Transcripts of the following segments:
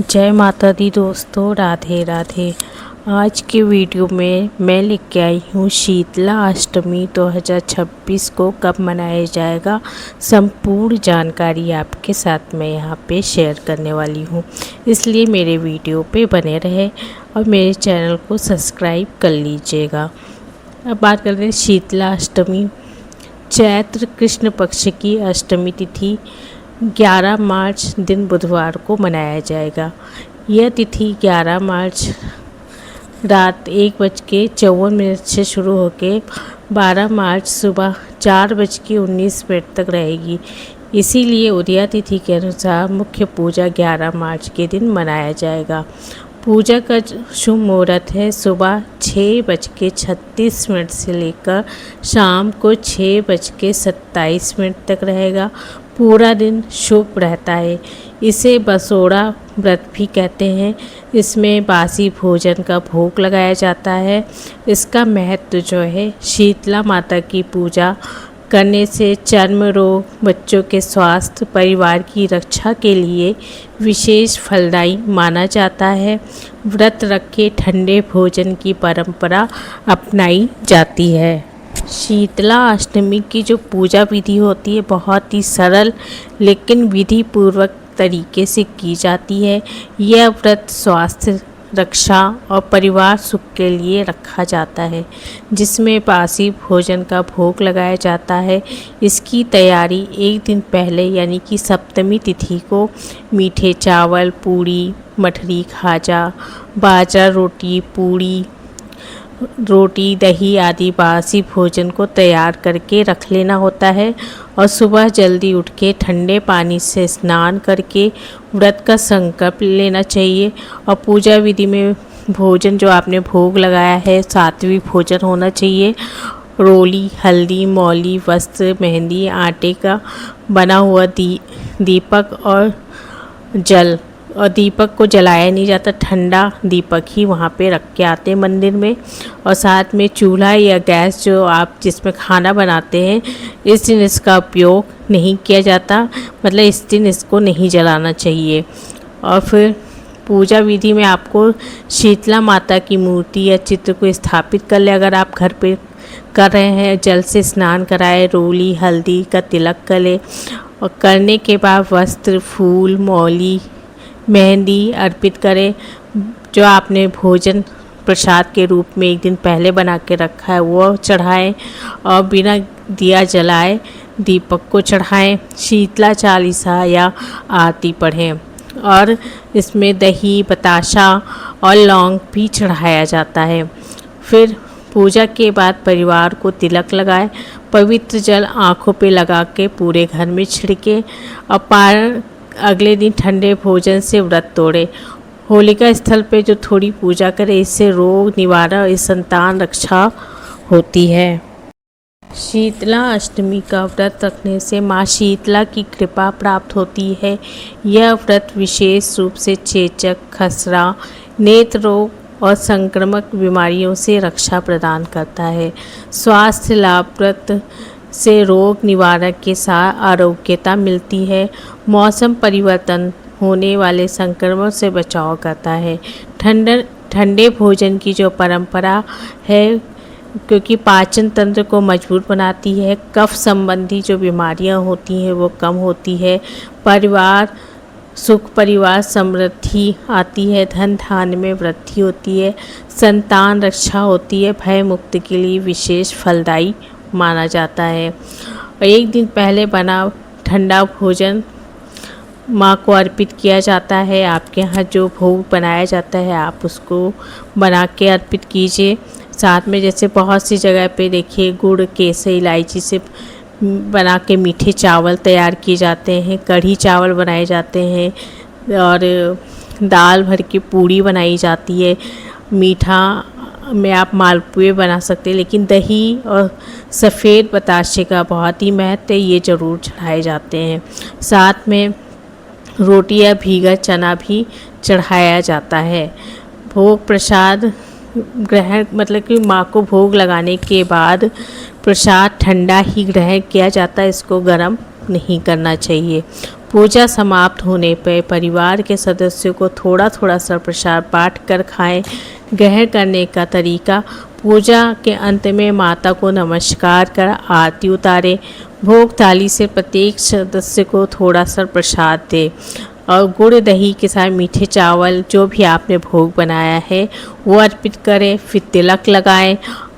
जय माता दी दोस्तों, राधे राधे। आज के वीडियो में मैं लेके आई हूँ शीतला अष्टमी 2026 को कब मनाया जाएगा। संपूर्ण जानकारी आपके साथ मैं यहाँ पे शेयर करने वाली हूँ, इसलिए मेरे वीडियो पे बने रहे और मेरे चैनल को सब्सक्राइब कर लीजिएगा। अब बात करते हैं शीतला अष्टमी। चैत्र कृष्ण पक्ष की अष्टमी तिथि 11 मार्च दिन बुधवार को मनाया जाएगा। यह तिथि 11 मार्च रात 1:54 से शुरू होकर 12 मार्च सुबह 4:19 तक रहेगी। इसीलिए उदया तिथि के अनुसार मुख्य पूजा 11 मार्च के दिन मनाया जाएगा। पूजा का शुभ मुहूर्त है सुबह 6:36 से लेकर शाम को 6:27 तक रहेगा। पूरा दिन शुभ रहता है। इसे बसोड़ा व्रत भी कहते हैं। इसमें बासी भोजन का भोग लगाया जाता है। इसका महत्व जो है, शीतला माता की पूजा करने से चर्म रोग, बच्चों के स्वास्थ्य, परिवार की रक्षा के लिए विशेष फलदायी माना जाता है। व्रत रखे ठंडे भोजन की परंपरा अपनाई जाती है। शीतला अष्टमी की जो पूजा विधि होती है बहुत ही सरल लेकिन विधि पूर्वक तरीके से की जाती है। यह व्रत स्वास्थ्य, रक्षा और परिवार सुख के लिए रखा जाता है, जिसमें बासी भोजन का भोग लगाया जाता है। इसकी तैयारी एक दिन पहले यानी कि सप्तमी तिथि को मीठे चावल, पूड़ी, मठरी, खाजा, बाजरा रोटी, पूड़ी, रोटी, दही आदि बासी भोजन को तैयार करके रख लेना होता है और सुबह जल्दी उठ के ठंडे पानी से स्नान करके व्रत का संकल्प लेना चाहिए। और पूजा विधि में भोजन जो आपने भोग लगाया है सात्विक भोजन होना चाहिए। रोली, हल्दी, मौली, वस्त्र, मेहंदी, आटे का बना हुआ दीपक और जल, और दीपक को जलाया नहीं जाता, ठंडा दीपक ही वहाँ पे रख के आते हैं मंदिर में। और साथ में चूल्हा या गैस जो आप जिसमें खाना बनाते हैं, इस दिन इसका उपयोग नहीं किया जाता, मतलब इस दिन इसको नहीं जलाना चाहिए। और फिर पूजा विधि में आपको शीतला माता की मूर्ति या चित्र को स्थापित कर ले। अगर आप घर पे कर रहे हैं, जल से स्नान कराए, रोली हल्दी का तिलक कर ले और करने के बाद वस्त्र, फूल, मौली, मेहंदी अर्पित करें। जो आपने भोजन प्रसाद के रूप में एक दिन पहले बना के रखा है वो चढ़ाएं और बिना दिया जलाए दीपक को चढ़ाएं। शीतला चालीसा या आरती पढ़ें और इसमें दही, बताशा और लौंग भी चढ़ाया जाता है। फिर पूजा के बाद परिवार को तिलक लगाएं। पवित्र जल आँखों पे लगा के पूरे घर में छिड़के और अगले दिन ठंडे भोजन से व्रत तोड़े। होलिका स्थल पे जो थोड़ी पूजा करे, इससे रोग निवारण और संतान रक्षा होती है। शीतला अष्टमी का व्रत रखने से माँ शीतला की कृपा प्राप्त होती है। यह व्रत विशेष रूप से चेचक, खसरा, नेत्र रोग और संक्रामक बीमारियों से रक्षा प्रदान करता है। स्वास्थ्य लाभ व्रत से रोग निवारण के साथ आरोग्यता मिलती है। मौसम परिवर्तन होने वाले संक्रमण से बचाव करता है। ठंडे भोजन की जो परंपरा है, क्योंकि पाचन तंत्र को मजबूत बनाती है। कफ संबंधी जो बीमारियां होती हैं वो कम होती है। परिवार सुख, परिवार समृद्धि आती है। धन धान्य में वृद्धि होती है। संतान रक्षा होती है। भय मुक्ति के लिए विशेष फलदायी माना जाता है। एक दिन पहले बना ठंडा भोजन माँ को अर्पित किया जाता है। आपके यहाँ जो भोग बनाया जाता है आप उसको बना के अर्पित कीजिए। साथ में जैसे बहुत सी जगह पे देखिए गुड़, केसर, इलायची से बना के मीठे चावल तैयार किए जाते हैं, कढ़ी चावल बनाए जाते हैं और दाल भर की पूड़ी बनाई जाती है। मीठा में आप मालपुए बना सकते हैं, लेकिन दही और सफ़ेद बताशे का बहुत ही महत्व है, ये ज़रूर चढ़ाए जाते हैं। साथ में रोटी या भीगा चना भी चढ़ाया जाता है। भोग प्रसाद ग्रहण, मतलब कि माँ को भोग लगाने के बाद प्रसाद ठंडा ही ग्रहण किया जाता है, इसको गर्म नहीं करना चाहिए। पूजा समाप्त होने पर परिवार के सदस्यों को थोड़ा थोड़ा सा प्रसाद बांट कर खाएं। ग्रहण करने का तरीका: पूजा के अंत में माता को नमस्कार कर आरती उतारें। भोग थाली से प्रत्येक सदस्य को थोड़ा सा प्रसाद दें और गुड़ दही के साथ मीठे चावल जो भी आपने भोग बनाया है वो अर्पित करें। फिर तिलक लगाएं।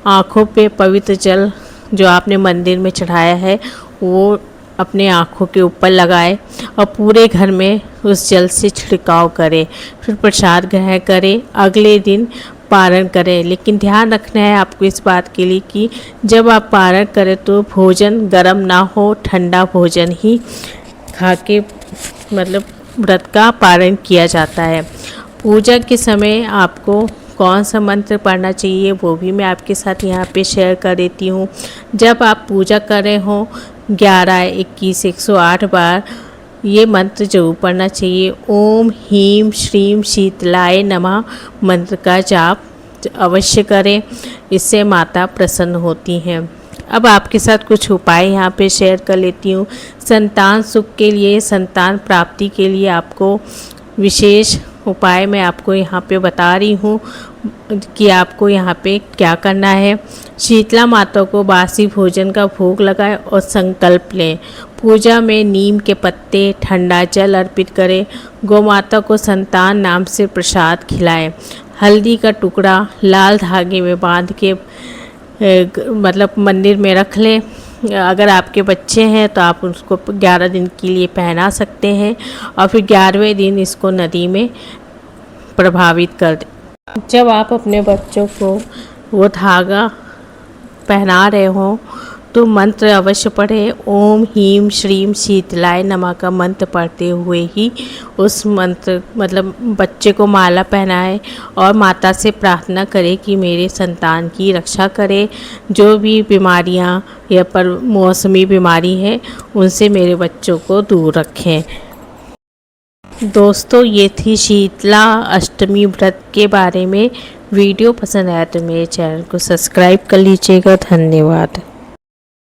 आँखों पे पवित्र जल जो आपने मंदिर में चढ़ाया है वो अपने आँखों के ऊपर लगाएं और पूरे घर में उस जल से छिड़काव करें। फिर प्रसाद ग्रहण करें। अगले दिन पारण करें, लेकिन ध्यान रखना है आपको इस बात के लिए कि जब आप पारण करें तो भोजन गर्म ना हो, ठंडा भोजन ही खा के मतलब व्रत का पारण किया जाता है। पूजा के समय आपको कौन सा मंत्र पढ़ना चाहिए वो भी मैं आपके साथ यहाँ पे शेयर कर देती हूँ। जब आप पूजा कर रहे हो 11, 21, 108 बार ये मंत्र जरूर पढ़ना चाहिए। ओम ह्रीं श्रीं शीतलाय नमः मंत्र का जाप अवश्य करें, इससे माता प्रसन्न होती हैं। अब आपके साथ कुछ उपाय यहाँ पे शेयर कर लेती हूँ। संतान सुख के लिए, संतान प्राप्ति के लिए आपको विशेष उपाय मैं आपको यहाँ पे बता रही हूँ कि आपको यहाँ पे क्या करना है। शीतला माता को बासी भोजन का भोग लगाएं और संकल्प लें। पूजा में नीम के पत्ते, ठंडा जल अर्पित करें। गौ माता को संतान नाम से प्रसाद खिलाएं। हल्दी का टुकड़ा लाल धागे में बांध के मतलब मंदिर में रख लें। अगर आपके बच्चे हैं तो आप उसको 11 दिन के लिए पहना सकते हैं और फिर 11वें दिन इसको नदी में प्रभावित कर दें। जब आप अपने बच्चों को वो धागा पहना रहे हो तो मंत्र अवश्य पढ़ें। ओम ह्रीं श्रीं शीतलाय नमः का मंत्र पढ़ते हुए ही उस मंत्र मतलब बच्चे को माला पहनाएं और माता से प्रार्थना करें कि मेरे संतान की रक्षा करे, जो भी बीमारियां या पर मौसमी बीमारी है उनसे मेरे बच्चों को दूर रखें। दोस्तों, ये थी शीतला अष्टमी व्रत के बारे में। वीडियो पसंद आया तो मेरे चैनल को सब्सक्राइब कर लीजिएगा। धन्यवाद।